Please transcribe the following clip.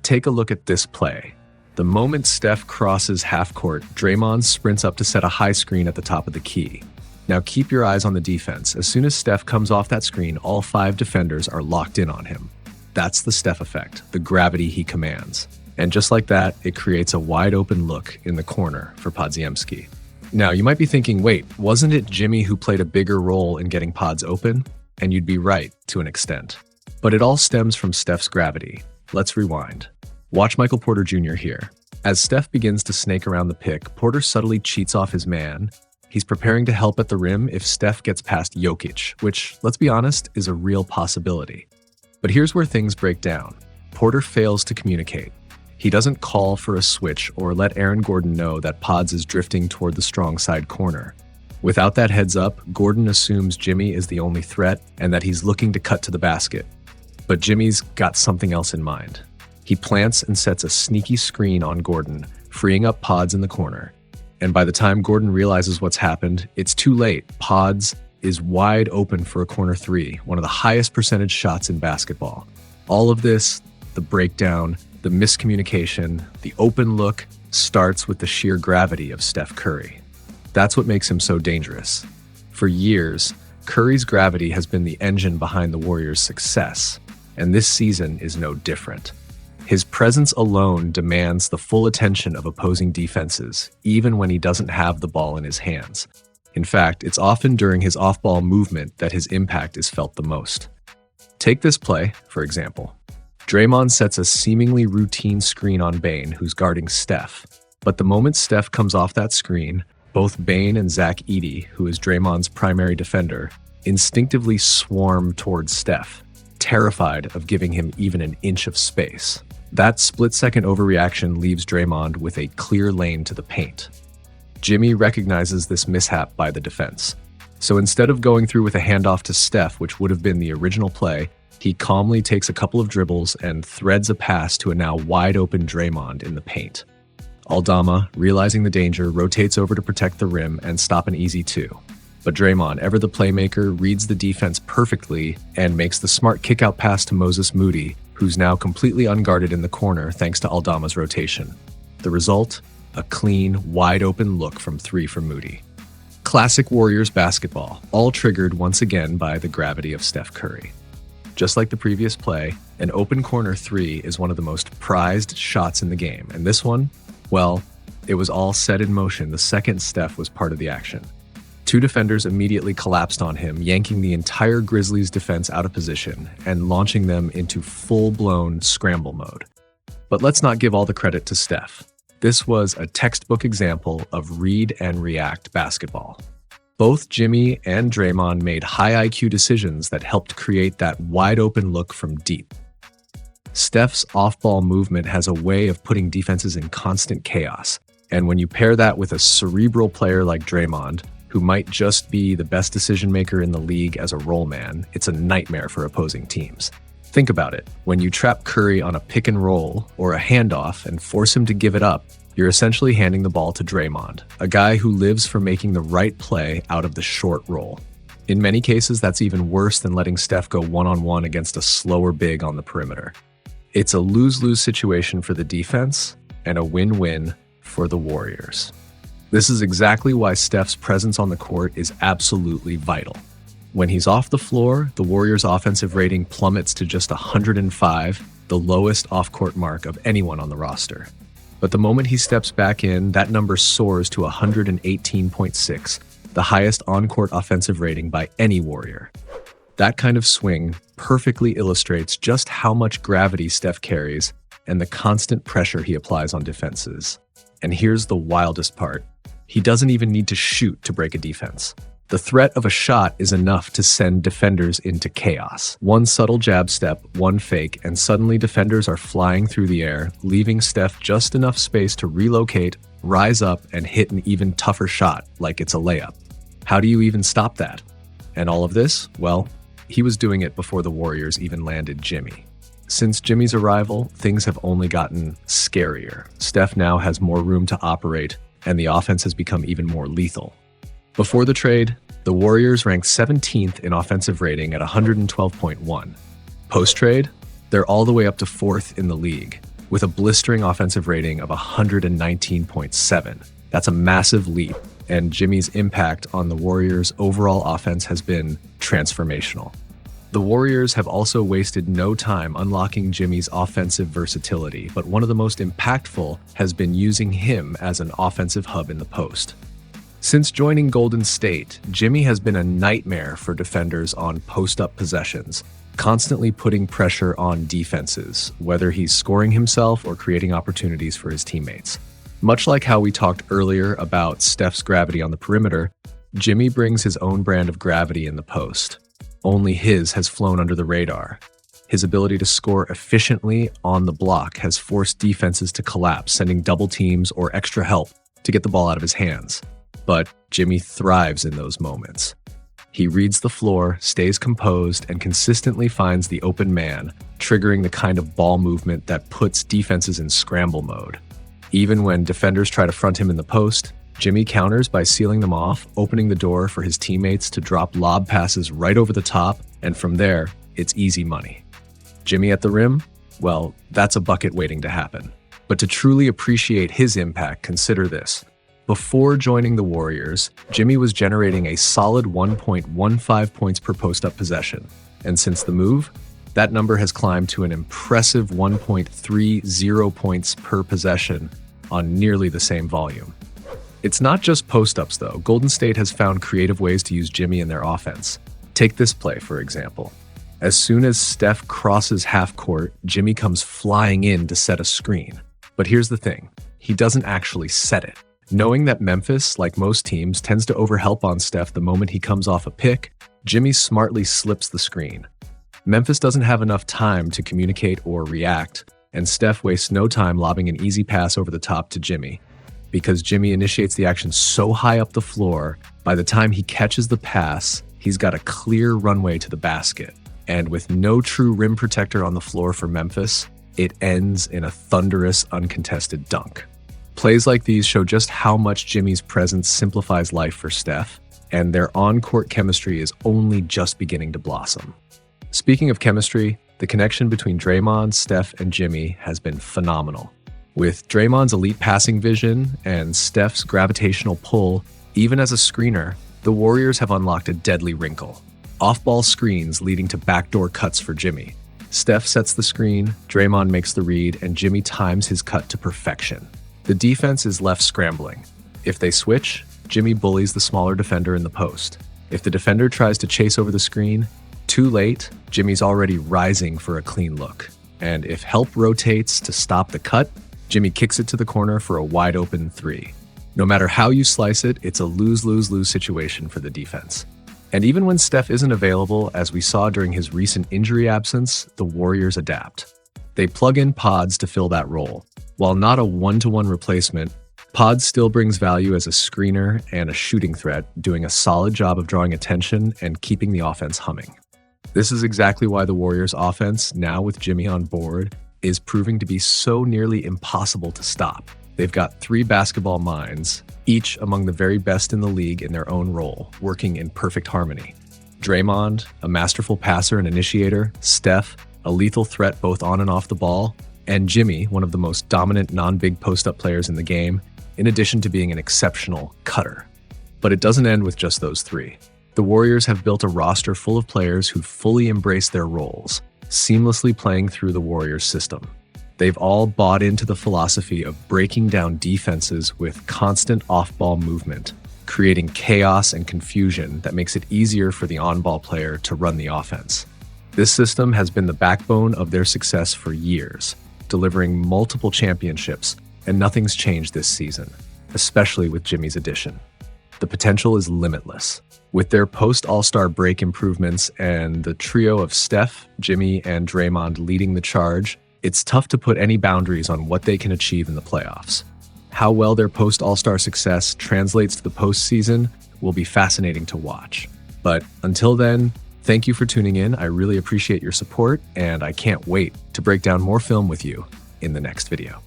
Take a look at this play. The moment Steph crosses half court, Draymond sprints up to set a high screen at the top of the key. Now keep your eyes on the defense. As soon as Steph comes off that screen, all 5 defenders are locked in on him. That's the Steph effect, the gravity he commands. And just like that, it creates a wide open look in the corner for Podziemski. Now, you might be thinking, wait, wasn't it Jimmy who played a bigger role in getting Pods open? And you'd be right, to an extent. But it all stems from Steph's gravity. Let's rewind. Watch Michael Porter Jr. here. As Steph begins to snake around the pick, Porter subtly cheats off his man. He's preparing to help at the rim if Steph gets past Jokic, which, let's be honest, is a real possibility. But here's where things break down. Porter fails to communicate. He doesn't call for a switch or let Aaron Gordon know that Pods is drifting toward the strong side corner. Without that heads up, Gordon assumes Jimmy is the only threat and that he's looking to cut to the basket. But Jimmy's got something else in mind. He plants and sets a sneaky screen on Gordon, freeing up Pods in the corner. And by the time Gordon realizes what's happened, it's too late. Pods is wide open for a corner 3, one of the highest percentage shots in basketball. All of this, the breakdown, the miscommunication, the open look, starts with the sheer gravity of Steph Curry. That's what makes him so dangerous. For years, Curry's gravity has been the engine behind the Warriors' success, and this season is no different. His presence alone demands the full attention of opposing defenses, even when he doesn't have the ball in his hands. In fact, it's often during his off-ball movement that his impact is felt the most. Take this play, for example. Draymond sets a seemingly routine screen on Bane, who's guarding Steph. But the moment Steph comes off that screen, both Bane and Zach Edey, who is Draymond's primary defender, instinctively swarm towards Steph, terrified of giving him even an inch of space. That split-second overreaction leaves Draymond with a clear lane to the paint. Jimmy recognizes this mishap by the defense. So instead of going through with a handoff to Steph, which would have been the original play, he calmly takes a couple of dribbles and threads a pass to a now wide-open Draymond in the paint. Aldama, realizing the danger, rotates over to protect the rim and stop an easy 2. But Draymond, ever the playmaker, reads the defense perfectly and makes the smart kick-out pass to Moses Moody, who's now completely unguarded in the corner thanks to Aldama's rotation. The result? A clean, wide-open look from 3 for Moody. Classic Warriors basketball, all triggered once again by the gravity of Steph Curry. Just like the previous play, an open corner 3 is one of the most prized shots in the game, and this one, well, it was all set in motion the second Steph was part of the action. 2 defenders immediately collapsed on him, yanking the entire Grizzlies' defense out of position and launching them into full-blown scramble mode. But let's not give all the credit to Steph. This was a textbook example of read and react basketball. Both Jimmy and Draymond made high IQ decisions that helped create that wide-open look from deep. Steph's off-ball movement has a way of putting defenses in constant chaos, and when you pair that with a cerebral player like Draymond, who might just be the best decision-maker in the league as a roll man, it's a nightmare for opposing teams. Think about it. When you trap Curry on a pick and roll or a handoff and force him to give it up, you're essentially handing the ball to Draymond, a guy who lives for making the right play out of the short roll. In many cases, that's even worse than letting Steph go one-on-one against a slower big on the perimeter. It's a lose-lose situation for the defense and a win-win for the Warriors. This is exactly why Steph's presence on the court is absolutely vital. When he's off the floor, the Warriors' offensive rating plummets to just 105, the lowest off-court mark of anyone on the roster. But the moment he steps back in, that number soars to 118.6, the highest on-court offensive rating by any Warrior. That kind of swing perfectly illustrates just how much gravity Steph carries and the constant pressure he applies on defenses. And here's the wildest part. He doesn't even need to shoot to break a defense. The threat of a shot is enough to send defenders into chaos. One subtle jab step, one fake, and suddenly defenders are flying through the air, leaving Steph just enough space to relocate, rise up, and hit an even tougher shot, like it's a layup. How do you even stop that? And all of this? Well, he was doing it before the Warriors even landed Jimmy. Since Jimmy's arrival, things have only gotten scarier. Steph now has more room to operate, and the offense has become even more lethal. Before the trade, the Warriors ranked 17th in offensive rating at 112.1. Post-trade, they're all the way up to 4th in the league, with a blistering offensive rating of 119.7. That's a massive leap, and Jimmy's impact on the Warriors' overall offense has been transformational. The Warriors have also wasted no time unlocking Jimmy's offensive versatility, but one of the most impactful has been using him as an offensive hub in the post. Since joining Golden State, Jimmy has been a nightmare for defenders on post-up possessions, constantly putting pressure on defenses, whether he's scoring himself or creating opportunities for his teammates. Much like how we talked earlier about Steph's gravity on the perimeter, Jimmy brings his own brand of gravity in the post. Only his has flown under the radar. His ability to score efficiently on the block has forced defenses to collapse, sending double teams or extra help to get the ball out of his hands. But Jimmy thrives in those moments. He reads the floor, stays composed, and consistently finds the open man, triggering the kind of ball movement that puts defenses in scramble mode. Even when defenders try to front him in the post, Jimmy counters by sealing them off, opening the door for his teammates to drop lob passes right over the top, and from there, it's easy money. Jimmy at the rim? Well, that's a bucket waiting to happen. But to truly appreciate his impact, consider this. Before joining the Warriors, Jimmy was generating a solid 1.15 points per post-up possession, and since the move, that number has climbed to an impressive 1.30 points per possession on nearly the same volume. It's not just post-ups, though. Golden State has found creative ways to use Jimmy in their offense. Take this play, for example. As soon as Steph crosses half court, Jimmy comes flying in to set a screen. But here's the thing. He doesn't actually set it. Knowing that Memphis, like most teams, tends to overhelp on Steph the moment he comes off a pick, Jimmy smartly slips the screen. Memphis doesn't have enough time to communicate or react, and Steph wastes no time lobbing an easy pass over the top to Jimmy. Because Jimmy initiates the action so high up the floor, by the time he catches the pass, he's got a clear runway to the basket. And with no true rim protector on the floor for Memphis, it ends in a thunderous, uncontested dunk. Plays like these show just how much Jimmy's presence simplifies life for Steph, and their on-court chemistry is only just beginning to blossom. Speaking of chemistry, the connection between Draymond, Steph, and Jimmy has been phenomenal. With Draymond's elite passing vision and Steph's gravitational pull, even as a screener, the Warriors have unlocked a deadly wrinkle. Off-ball screens leading to backdoor cuts for Jimmy. Steph sets the screen, Draymond makes the read, and Jimmy times his cut to perfection. The defense is left scrambling. If they switch, Jimmy bullies the smaller defender in the post. If the defender tries to chase over the screen, too late, Jimmy's already rising for a clean look. And if help rotates to stop the cut, Jimmy kicks it to the corner for a wide-open three. No matter how you slice it, it's a lose-lose-lose situation for the defense. And even when Steph isn't available, as we saw during his recent injury absence, the Warriors adapt. They plug in Pods to fill that role. While not a one-to-one replacement, Pods still brings value as a screener and a shooting threat, doing a solid job of drawing attention and keeping the offense humming. This is exactly why the Warriors' offense, now with Jimmy on board, is proving to be so nearly impossible to stop. They've got three basketball minds, each among the very best in the league in their own role, working in perfect harmony. Draymond, a masterful passer and initiator, Steph, a lethal threat both on and off the ball, and Jimmy, one of the most dominant non-big post-up players in the game, in addition to being an exceptional cutter. But it doesn't end with just those three. The Warriors have built a roster full of players who fully embrace their roles, seamlessly playing through the Warriors system. They've all bought into the philosophy of breaking down defenses with constant off-ball movement, creating chaos and confusion that makes it easier for the on-ball player to run the offense. This system has been the backbone of their success for years, delivering multiple championships, and nothing's changed this season, especially with Jimmy's addition. The potential is limitless. With their post-All-Star break improvements and the trio of Steph, Jimmy, and Draymond leading the charge, it's tough to put any boundaries on what they can achieve in the playoffs. How well their post-All-Star success translates to the postseason will be fascinating to watch. But until then, thank you for tuning in. I really appreciate your support, and I can't wait to break down more film with you in the next video.